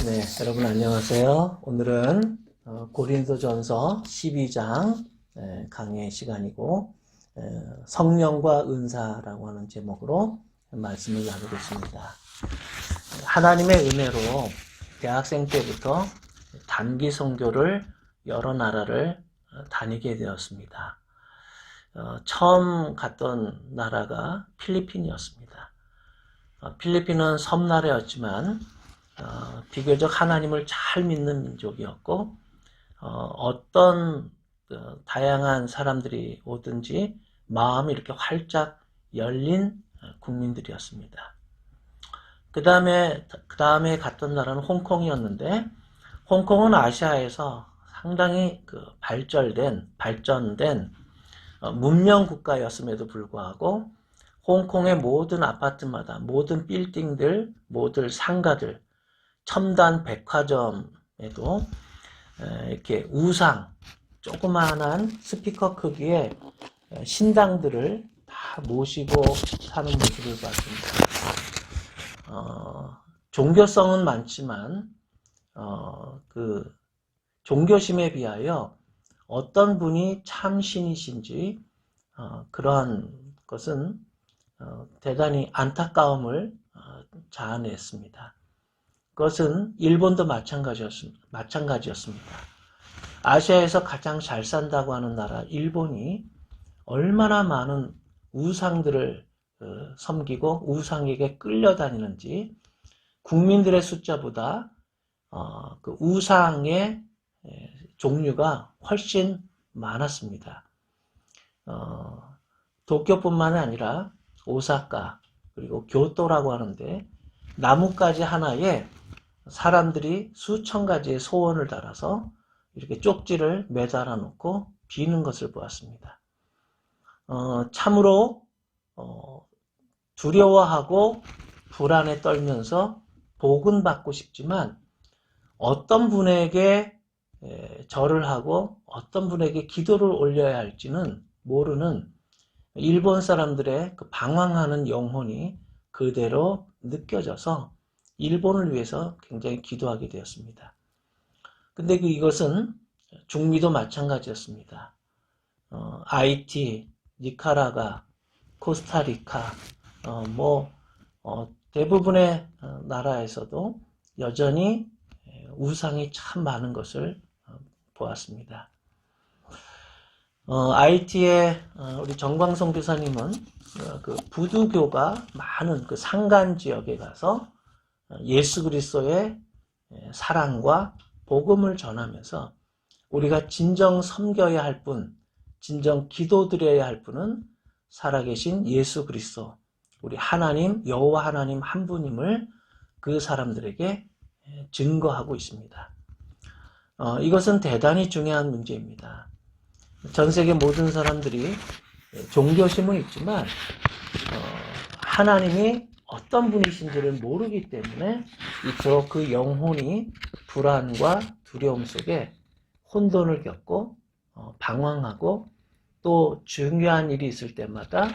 네, 여러분 안녕하세요. 오늘은 고린도전서 12장 강의 시간이고 성령과 은사라고 하는 제목으로 말씀을 나누겠습니다. 하나님의 은혜로 대학생 때부터 단기 선교를 여러 나라를 다니게 되었습니다. 처음 갔던 나라가 필리핀이었습니다. 필리핀은 섬나라였지만 비교적 하나님을 잘 믿는 민족이었고 어떤 다양한 사람들이 오든지 마음이 이렇게 활짝 열린 국민들이었습니다. 그 다음에 갔던 나라는 홍콩이었는데 홍콩은 아시아에서 상당히 발전된 문명 국가였음에도 불구하고 홍콩의 모든 아파트마다 모든 빌딩들, 모든 상가들, 첨단 백화점에도 이렇게 우상, 조그마한 스피커 크기의 신당들을 다 모시고 사는 모습을 봤습니다. 종교성은 많지만 그 종교심에 비하여 어떤 분이 참 신이신지 그러한 것은 대단히 안타까움을 자아냈습니다. 그것은 일본도 마찬가지였습니다. 아시아에서 가장 잘 산다고 하는 나라 일본이 얼마나 많은 우상들을 섬기고 우상에게 끌려다니는지 국민들의 숫자보다 그 우상의 종류가 훨씬 많았습니다. 도쿄뿐만 아니라 오사카 그리고 교토라고 하는데 나뭇가지 하나에 사람들이 수천 가지의 소원을 달아서 이렇게 쪽지를 매달아 놓고 비는 것을 보았습니다. 참으로 두려워하고 불안에 떨면서 복은 받고 싶지만 어떤 분에게 절을 하고 어떤 분에게 기도를 올려야 할지는 모르는 일본 사람들의 그 방황하는 영혼이 그대로 느껴져서 일본을 위해서 굉장히 기도하게 되었습니다. 근데 이것은 중미도 마찬가지였습니다. 아이티, 니카라가, 코스타리카, 대부분의 나라에서도 여전히 우상이 참 많은 것을 보았습니다. IT의 우리 정광성 교사님은 그 부두교가 많은 그 산간 지역에 가서 예수 그리스도의 사랑과 복음을 전하면서 우리가 진정 섬겨야 할 분, 진정 기도드려야 할 분은 살아계신 예수 그리스도, 우리 하나님, 여호와 하나님 한 분임을 그 사람들에게 증거하고 있습니다. 이것은 대단히 중요한 문제입니다. 전 세계 모든 사람들이 종교심은 있지만 하나님이 어떤 분이신지를 모르기 때문에 이토록 그 영혼이 불안과 두려움 속에 혼돈을 겪고 방황하고 또 중요한 일이 있을 때마다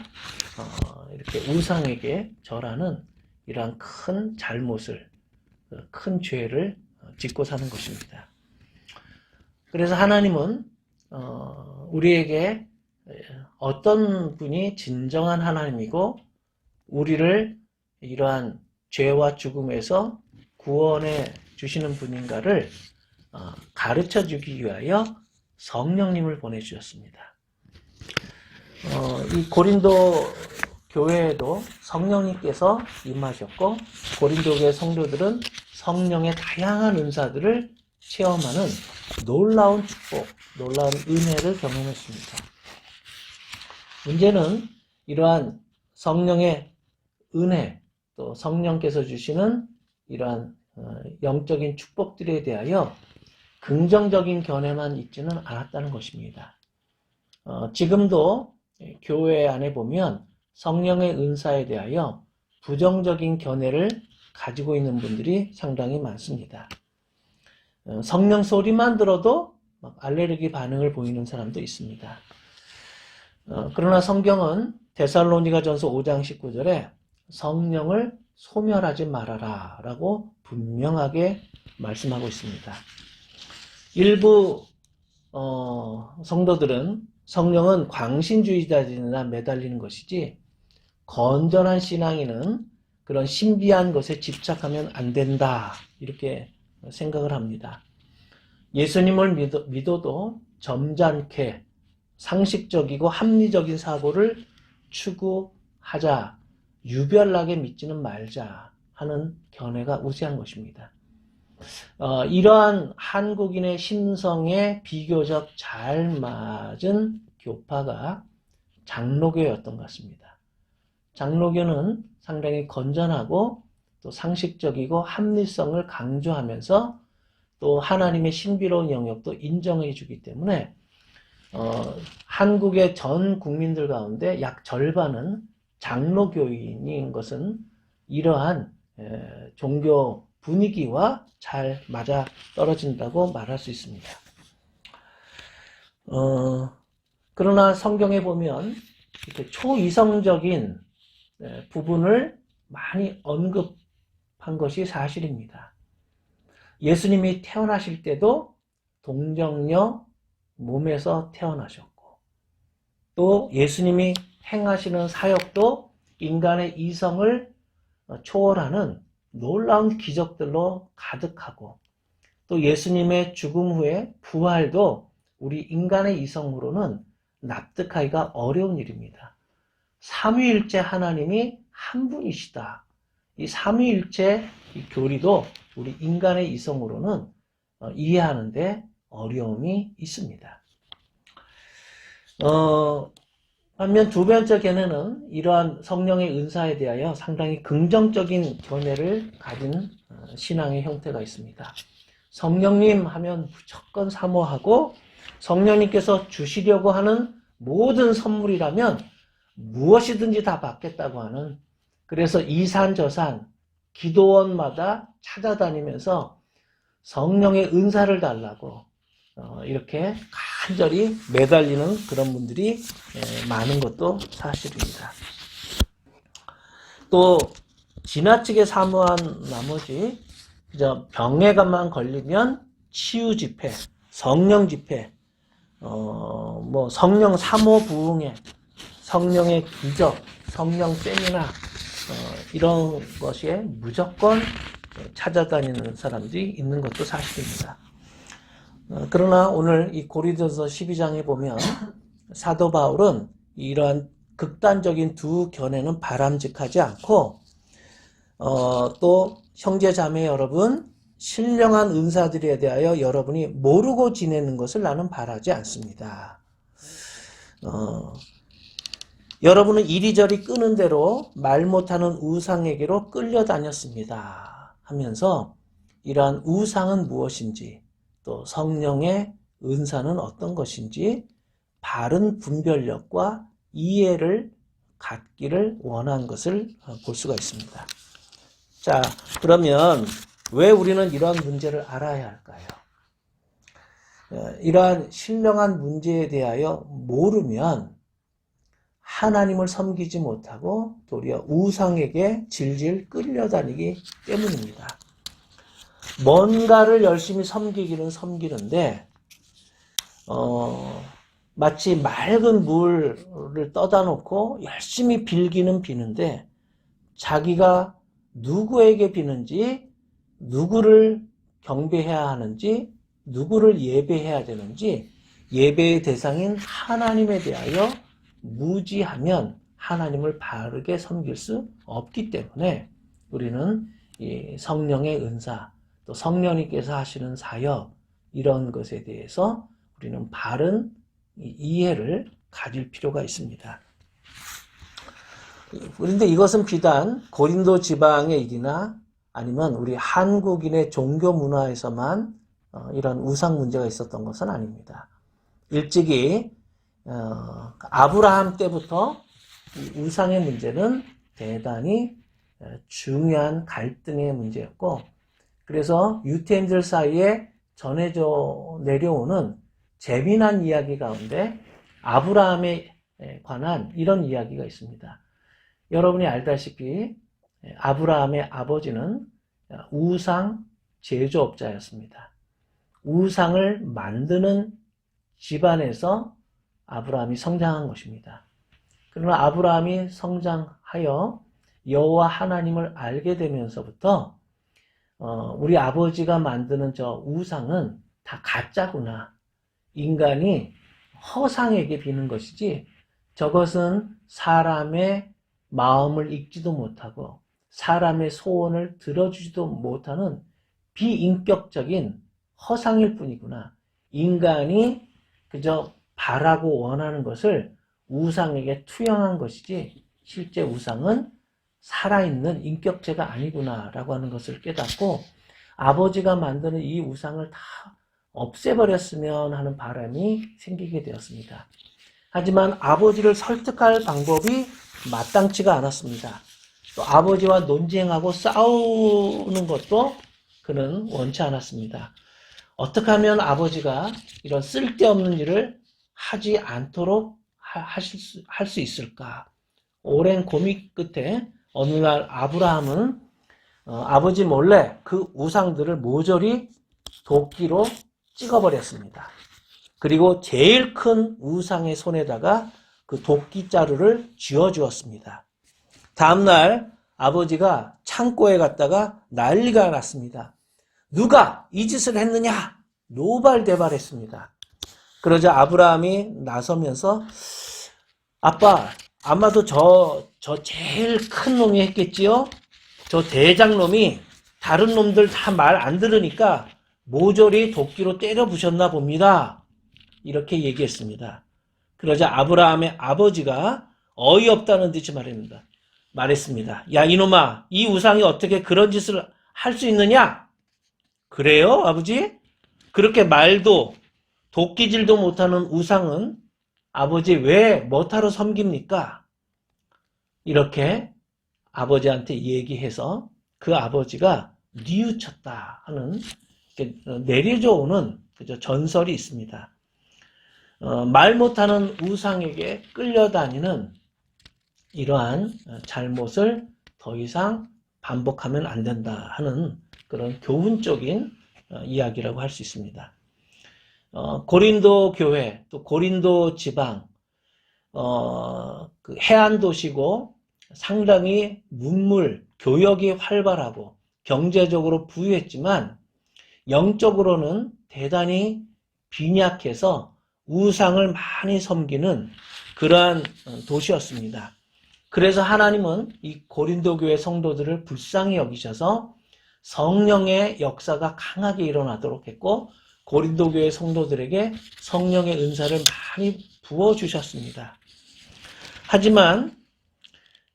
이렇게 우상에게 절하는 이러한 큰 잘못을, 큰 죄를 짓고 사는 것입니다. 그래서 하나님은 우리에게 어떤 분이 진정한 하나님이고 우리를 이러한 죄와 죽음에서 구원해 주시는 분인가를 가르쳐 주기 위하여 성령님을 보내주셨습니다. 이 고린도 교회에도 성령님께서 임하셨고 고린도 교회 성도들은 성령의 다양한 은사들을 체험하는 놀라운 축복, 놀라운 은혜를 경험했습니다. 문제는 이러한 성령의 은혜, 또 성령께서 주시는 이러한 영적인 축복들에 대하여 긍정적인 견해만 있지는 않았다는 것입니다. 지금도 교회 안에 보면 성령의 은사에 대하여 부정적인 견해를 가지고 있는 분들이 상당히 많습니다. 성령 소리만 들어도 막 알레르기 반응을 보이는 사람도 있습니다. 그러나 성경은 데살로니가전서 5장 19절에 성령을 소멸하지 말아라 라고 분명하게 말씀하고 있습니다. 일부 성도들은 성령은 광신주의자들이나 매달리는 것이지 건전한 신앙인은 그런 신비한 것에 집착하면 안 된다 이렇게 생각을 합니다. 예수님을 믿어도 점잖게 상식적이고 합리적인 사고를 추구하자, 유별나게 믿지는 말자 하는 견해가 우세한 것입니다. 이러한 한국인의 심성에 비교적 잘 맞은 교파가 장로교였던 것 같습니다. 장로교는 상당히 건전하고 또 상식적이고 합리성을 강조하면서 또 하나님의 신비로운 영역도 인정해 주기 때문에 한국의 전 국민들 가운데 약 절반은 장로교인인 것은 이러한 종교 분위기와 잘 맞아 떨어진다고 말할 수 있습니다. 그러나 성경에 보면 이렇게 초이성적인 부분을 많이 언급한 것이 사실입니다. 예수님이 태어나실 때도 동정녀 몸에서 태어나셨고, 또 예수님이 행하시는 사역도 인간의 이성을 초월하는 놀라운 기적들로 가득하고, 또 예수님의 죽음 후에 부활도 우리 인간의 이성으로는 납득하기가 어려운 일입니다. 삼위일체 하나님이 한 분이시다. 이 삼위일체 교리도 우리 인간의 이성으로는 이해하는데 어려움이 있습니다. 반면 두 번째 견해는 이러한 성령의 은사에 대하여 상당히 긍정적인 견해를 가진 신앙의 형태가 있습니다. 성령님 하면 무조건 사모하고 성령님께서 주시려고 하는 모든 선물이라면 무엇이든지 다 받겠다고 하는, 그래서 이산저산 기도원마다 찾아다니면서 성령의 은사를 달라고 이렇게 간절히 매달리는 그런 분들이 많은 것도 사실입니다. 또 지나치게 사모한 나머지 그저 병에만 걸리면 치유 집회, 성령 집회, 뭐 성령 사모 부흥회, 성령의 기적, 성령 세미나 이런 것에 무조건 찾아다니는 사람들이 있는 것도 사실입니다. 그러나 오늘 이 고린도서 12장에 보면 사도 바울은 이러한 극단적인 두 견해는 바람직하지 않고 또 형제 자매 여러분, 신령한 은사들에 대하여 여러분이 모르고 지내는 것을 나는 바라지 않습니다. 여러분은 이리저리 끄는 대로 말 못하는 우상에게로 끌려다녔습니다 하면서 이러한 우상은 무엇인지, 또 성령의 은사는 어떤 것인지 바른 분별력과 이해를 갖기를 원한 것을 볼 수가 있습니다. 자, 그러면 왜 우리는 이러한 문제를 알아야 할까요? 이러한 신령한 문제에 대하여 모르면 하나님을 섬기지 못하고 도리어 우상에게 질질 끌려다니기 때문입니다. 뭔가를 열심히 섬기기는 섬기는데 마치 맑은 물을 떠다 놓고 열심히 빌기는 비는데 자기가 누구에게 비는지, 누구를 경배해야 하는지, 누구를 예배해야 되는지 예배의 대상인 하나님에 대하여 무지하면 하나님을 바르게 섬길 수 없기 때문에 우리는 이 성령의 은사, 또 성령님께서 하시는 사역, 이런 것에 대해서 우리는 바른 이해를 가질 필요가 있습니다. 그런데 이것은 비단 고린도 지방의 일이나 아니면 우리 한국인의 종교 문화에서만 이런 우상 문제가 있었던 것은 아닙니다. 일찍이 아브라함 때부터 이 우상의 문제는 대단히 중요한 갈등의 문제였고, 그래서 유태인들 사이에 전해져 내려오는 재미난 이야기 가운데 아브라함에 관한 이런 이야기가 있습니다. 여러분이 알다시피 아브라함의 아버지는 우상 제조업자였습니다. 우상을 만드는 집안에서 아브라함이 성장한 것입니다. 그러나 아브라함이 성장하여 여호와 하나님을 알게 되면서부터 우리 아버지가 만드는 저 우상은 다 가짜구나. 인간이 허상에게 비는 것이지 저것은 사람의 마음을 읽지도 못하고 사람의 소원을 들어주지도 못하는 비인격적인 허상일 뿐이구나. 인간이 그저 바라고 원하는 것을 우상에게 투영한 것이지 실제 우상은 살아있는 인격체가 아니구나 라고 하는 것을 깨닫고 아버지가 만드는 이 우상을 다 없애버렸으면 하는 바람이 생기게 되었습니다. 하지만 아버지를 설득할 방법이 마땅치가 않았습니다. 또 아버지와 논쟁하고 싸우는 것도 그는 원치 않았습니다. 어떻게 하면 아버지가 이런 쓸데없는 일을 하지 않도록 할 수 있을까? 오랜 고민 끝에 어느 날 아브라함은 아버지 몰래 그 우상들을 모조리 도끼로 찍어버렸습니다. 그리고 제일 큰 우상의 손에다가 그 도끼 자루를 쥐어주었습니다. 다음날 아버지가 창고에 갔다가 난리가 났습니다. 누가 이 짓을 했느냐? 노발대발했습니다. 그러자 아브라함이 나서면서 아빠, 아마도 저 제일 큰 놈이 했겠지요? 저 대장 놈이 다른 놈들 다 말 안 들으니까 모조리 도끼로 때려 부셨나 봅니다. 이렇게 얘기했습니다. 그러자 아브라함의 아버지가 어이없다는 듯이 말했습니다. 야 이놈아, 이 우상이 어떻게 그런 짓을 할 수 있느냐? 그래요 아버지? 그렇게 말도 도끼질도 못하는 우상은 아버지 왜 뭐하러 섬깁니까? 이렇게 아버지한테 얘기해서 그 아버지가 뉘우쳤다 하는 내려져 오는 전설이 있습니다. 말 못하는 우상에게 끌려다니는 이러한 잘못을 더 이상 반복하면 안 된다 하는 그런 교훈적인 이야기라고 할 수 있습니다. 고린도 교회, 또 고린도 지방, 그 해안 도시고 상당히 문물, 교역이 활발하고 경제적으로 부유했지만 영적으로는 대단히 빈약해서 우상을 많이 섬기는 그러한 도시였습니다. 그래서 하나님은 이 고린도 교회 성도들을 불쌍히 여기셔서 성령의 역사가 강하게 일어나도록 했고 고린도 교회 성도들에게 성령의 은사를 많이 부어주셨습니다. 하지만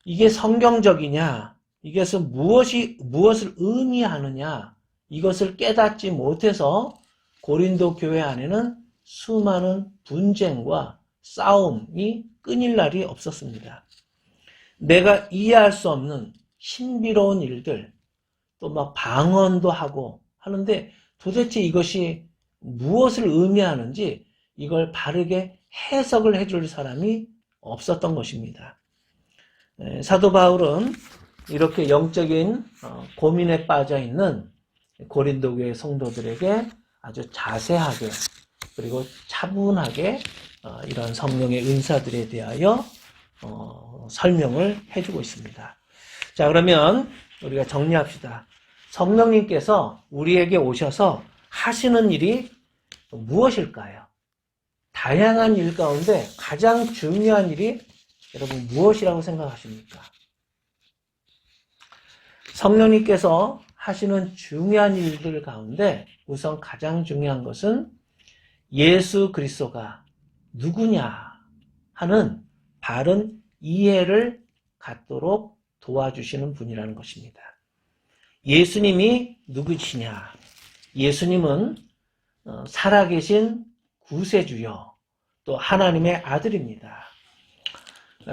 이게 성경적이냐, 이것은 무엇을 의미하느냐, 이것을 깨닫지 못해서 고린도 교회 안에는 수많은 분쟁과 싸움이 끊일 날이 없었습니다. 내가 이해할 수 없는 신비로운 일들, 또 막 방언도 하고 하는데 도대체 이것이 무엇을 의미하는지 이걸 바르게 해석을 해줄 사람이 없었던 것입니다. 사도 바울은 이렇게 영적인 고민에 빠져 있는 고린도 교회 성도들에게 아주 자세하게 그리고 차분하게 이런 성령의 은사들에 대하여 설명을 해주고 있습니다. 자, 그러면 우리가 정리합시다. 성령님께서 우리에게 오셔서 하시는 일이 무엇일까요? 다양한 일 가운데 가장 중요한 일이 여러분 무엇이라고 생각하십니까? 성령님께서 하시는 중요한 일들 가운데 우선 가장 중요한 것은 예수 그리스도가 누구냐 하는 바른 이해를 갖도록 도와주시는 분이라는 것입니다. 예수님이 누구시냐? 예수님은 살아계신 구세주요, 또 하나님의 아들입니다.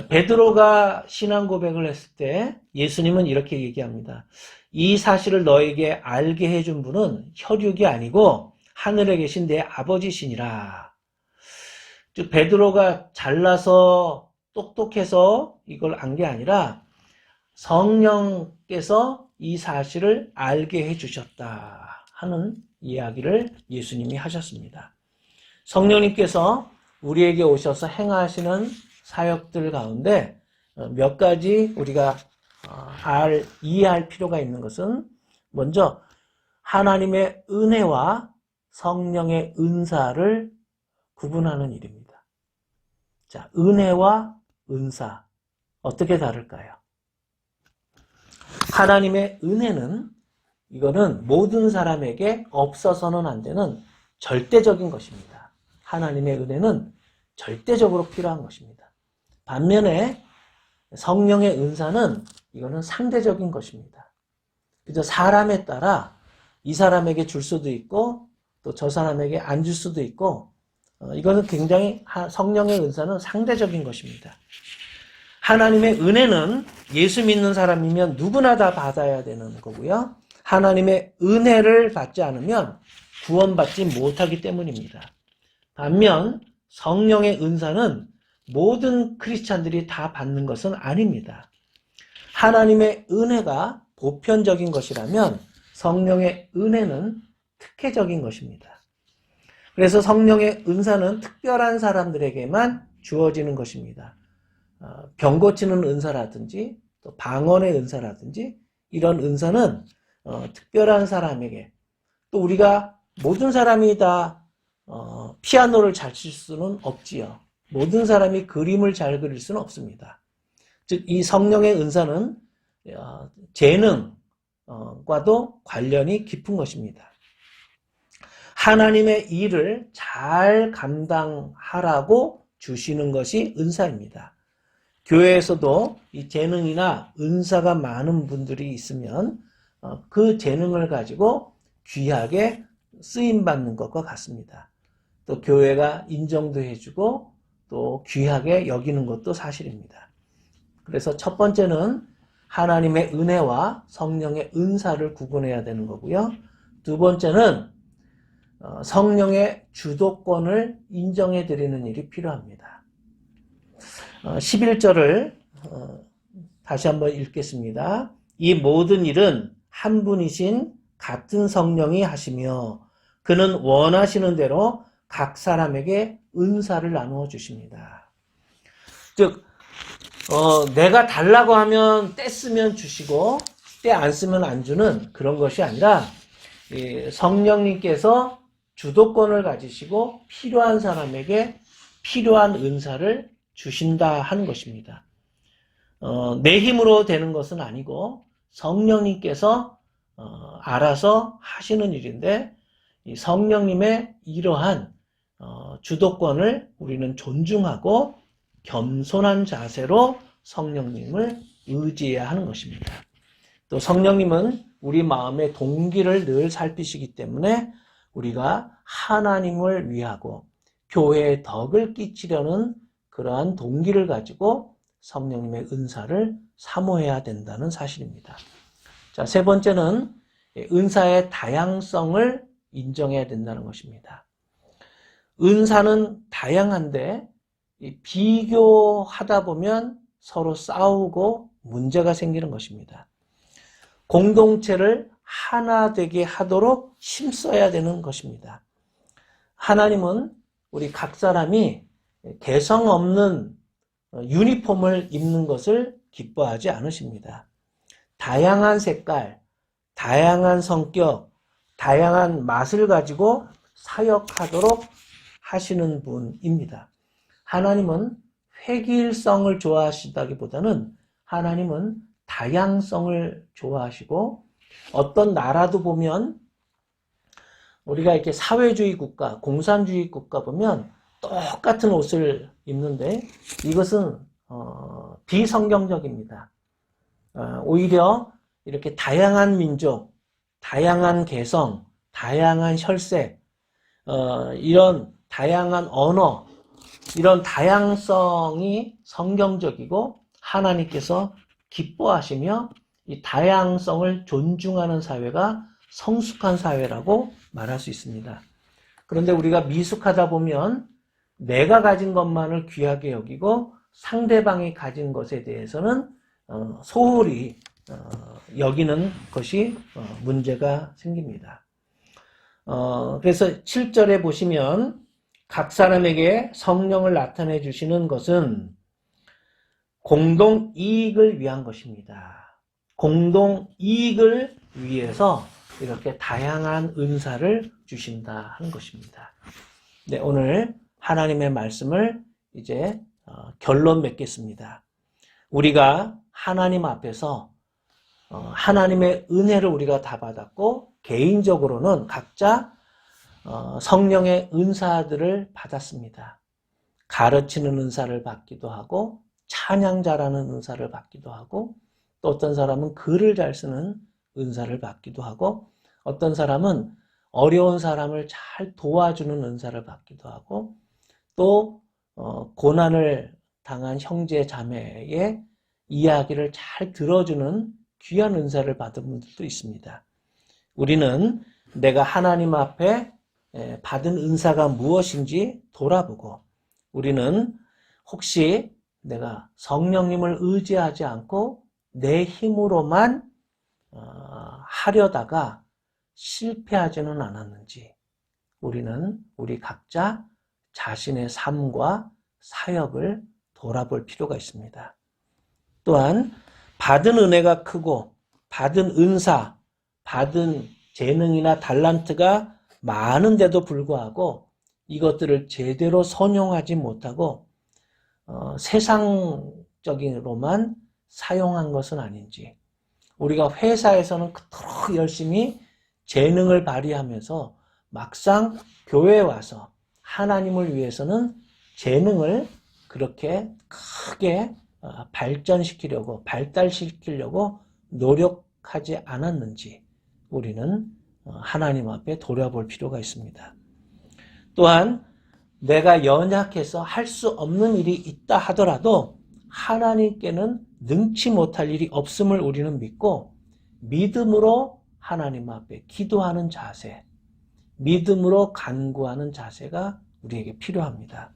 베드로가 신앙 고백을 했을 때 예수님은 이렇게 얘기합니다. 이 사실을 너에게 알게 해준 분은 혈육이 아니고 하늘에 계신 내 아버지시니라. 즉 베드로가 잘나서 똑똑해서 이걸 안 게 아니라 성령께서 이 사실을 알게 해주셨다 하는 이야기를 예수님이 하셨습니다. 성령님께서 우리에게 오셔서 행하시는 사역들 가운데 몇 가지 우리가 이해할 필요가 있는 것은, 먼저 하나님의 은혜와 성령의 은사를 구분하는 일입니다. 자, 은혜와 은사 어떻게 다를까요? 하나님의 은혜는, 이거는 모든 사람에게 없어서는 안 되는 절대적인 것입니다. 하나님의 은혜는 절대적으로 필요한 것입니다. 반면에 성령의 은사는, 이거는 상대적인 것입니다. 그저 사람에 따라 이 사람에게 줄 수도 있고 또 저 사람에게 안 줄 수도 있고, 이거는 굉장히 성령의 은사는 상대적인 것입니다. 하나님의 은혜는 예수 믿는 사람이면 누구나 다 받아야 되는 거고요. 하나님의 은혜를 받지 않으면 구원받지 못하기 때문입니다. 반면 성령의 은사는 모든 크리스찬들이 다 받는 것은 아닙니다. 하나님의 은혜가 보편적인 것이라면 성령의 은혜는 특혜적인 것입니다. 그래서 성령의 은사는 특별한 사람들에게만 주어지는 것입니다. 병 고치는 은사라든지 또 방언의 은사라든지 이런 은사는 특별한 사람에게, 또 우리가 모든 사람이 다 피아노를 잘 칠 수는 없지요. 모든 사람이 그림을 잘 그릴 수는 없습니다. 즉, 이 성령의 은사는 재능과도 관련이 깊은 것입니다. 하나님의 일을 잘 감당하라고 주시는 것이 은사입니다. 교회에서도 이 재능이나 은사가 많은 분들이 있으면 그 재능을 가지고 귀하게 쓰임받는 것과 같습니다. 또 교회가 인정도 해주고 또 귀하게 여기는 것도 사실입니다. 그래서 첫 번째는 하나님의 은혜와 성령의 은사를 구분해야 되는 거고요. 두 번째는 성령의 주도권을 인정해 드리는 일이 필요합니다. 11절을 다시 한번 읽겠습니다. 이 모든 일은 한 분이신 같은 성령이 하시며 그는 원하시는 대로 각 사람에게 은사를 나누어 주십니다. 즉, 내가 달라고 하면 때 쓰면 주시고 때 안 쓰면 안 주는 그런 것이 아니라, 성령님께서 주도권을 가지시고 필요한 사람에게 필요한 은사를 주신다 하는 것입니다. 내 힘으로 되는 것은 아니고 성령님께서 알아서 하시는 일인데, 이 성령님의 이러한 주도권을 우리는 존중하고 겸손한 자세로 성령님을 의지해야 하는 것입니다. 또 성령님은 우리 마음의 동기를 늘 살피시기 때문에 우리가 하나님을 위하고 교회에 덕을 끼치려는 그러한 동기를 가지고 성령님의 은사를 사모해야 된다는 사실입니다. 자, 세 번째는 은사의 다양성을 인정해야 된다는 것입니다. 은사는 다양한데 비교하다 보면 서로 싸우고 문제가 생기는 것입니다. 공동체를 하나 되게 하도록 힘써야 되는 것입니다. 하나님은 우리 각 사람이 개성 없는 유니폼을 입는 것을 기뻐하지 않으십니다. 다양한 색깔, 다양한 성격, 다양한 맛을 가지고 사역하도록 하시는 분입니다. 하나님은 획일성을 좋아하시다기보다는 하나님은 다양성을 좋아하시고, 어떤 나라도 보면 우리가 이렇게 사회주의 국가, 공산주의 국가 보면 똑같은 옷을 입는데 이것은 비성경적입니다. 오히려 이렇게 다양한 민족, 다양한 개성, 다양한 혈색, 이런 다양한 언어, 이런 다양성이 성경적이고 하나님께서 기뻐하시며 이 다양성을 존중하는 사회가 성숙한 사회라고 말할 수 있습니다. 그런데 우리가 미숙하다 보면 내가 가진 것만을 귀하게 여기고 상대방이 가진 것에 대해서는 소홀히 여기는 것이 문제가 생깁니다. 그래서 7절에 보시면 각 사람에게 성령을 나타내 주시는 것은 공동 이익을 위한 것입니다. 공동 이익을 위해서 이렇게 다양한 은사를 주신다 하는 것입니다. 네, 오늘 하나님의 말씀을 이제 결론 맺겠습니다. 우리가 하나님 앞에서 하나님의 은혜를 우리가 다 받았고 개인적으로는 각자 성령의 은사들을 받았습니다. 가르치는 은사를 받기도 하고 찬양자라는 은사를 받기도 하고 또 어떤 사람은 글을 잘 쓰는 은사를 받기도 하고 어떤 사람은 어려운 사람을 잘 도와주는 은사를 받기도 하고 또 고난을 당한 형제 자매의 이야기를 잘 들어주는 귀한 은사를 받은 분들도 있습니다. 우리는 내가 하나님 앞에 받은 은사가 무엇인지 돌아보고 우리는 혹시 내가 성령님을 의지하지 않고 내 힘으로만 하려다가 실패하지는 않았는지 우리는 우리 각자 자신의 삶과 사역을 돌아볼 필요가 있습니다. 또한 받은 은혜가 크고 받은 은사, 받은 재능이나 달란트가 많은데도 불구하고 이것들을 제대로 선용하지 못하고 세상적으로만 사용한 것은 아닌지 우리가 회사에서는 그토록 열심히 재능을 발휘하면서 막상 교회에 와서 하나님을 위해서는 재능을 그렇게 크게 발전시키려고 발달시키려고 노력하지 않았는지 우리는 하나님 앞에 돌아볼 필요가 있습니다. 또한 내가 연약해서 할 수 없는 일이 있다 하더라도 하나님께는 능치 못할 일이 없음을 우리는 믿고 믿음으로 하나님 앞에 기도하는 자세, 믿음으로 간구하는 자세가 우리에게 필요합니다.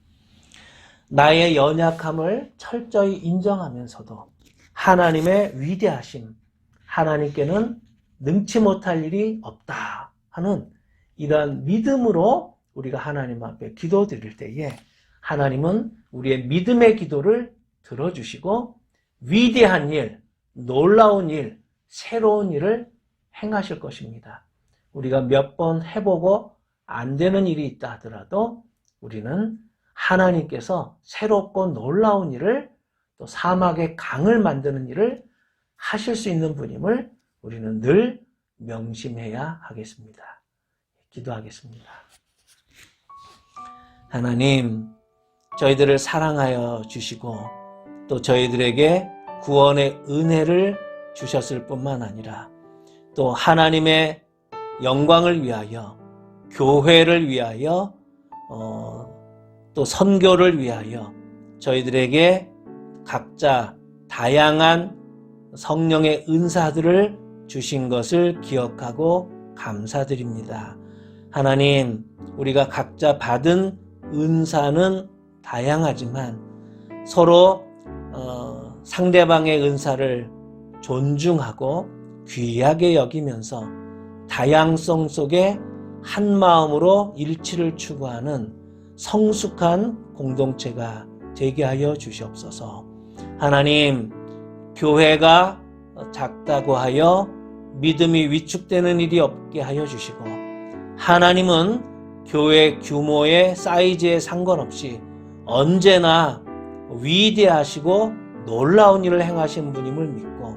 나의 연약함을 철저히 인정하면서도 하나님의 위대하심, 하나님께는 능치 못할 일이 없다 하는 이러한 믿음으로 우리가 하나님 앞에 기도드릴 때에 하나님은 우리의 믿음의 기도를 들어주시고 위대한 일, 놀라운 일, 새로운 일을 행하실 것입니다. 우리가 몇 번 해보고 안 되는 일이 있다 하더라도 우리는 하나님께서 새롭고 놀라운 일을 또 사막의 강을 만드는 일을 하실 수 있는 분임을 우리는 늘 명심해야 하겠습니다. 기도하겠습니다. 하나님, 저희들을 사랑하여 주시고 또 저희들에게 구원의 은혜를 주셨을 뿐만 아니라 또 하나님의 영광을 위하여 교회를 위하여 또 선교를 위하여 저희들에게 각자 다양한 성령의 은사들을 주신 것을 기억하고 감사드립니다. 하나님, 우리가 각자 받은 은사는 다양하지만 서로 상대방의 은사를 존중하고 귀하게 여기면서 다양성 속에 한 마음으로 일치를 추구하는 성숙한 공동체가 되게 하여 주시옵소서. 하나님, 교회가 작다고 하여 믿음이 위축되는 일이 없게 하여 주시고 하나님은 교회 규모의 사이즈에 상관없이 언제나 위대하시고 놀라운 일을 행하신 분임을 믿고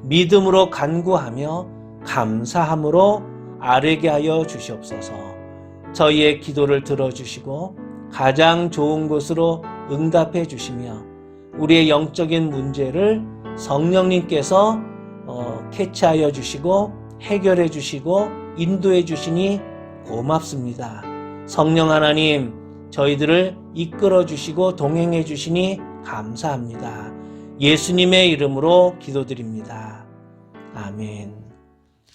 믿음으로 간구하며 감사함으로 아뢰게 하여 주시옵소서. 저희의 기도를 들어주시고 가장 좋은 곳으로 응답해 주시며 우리의 영적인 문제를 성령님께서 캐치하여 주시고 해결해 주시고 인도해 주시니 고맙습니다. 성령 하나님, 저희들을 이끌어 주시고 동행해 주시니 감사합니다. 예수님의 이름으로 기도드립니다. 아멘.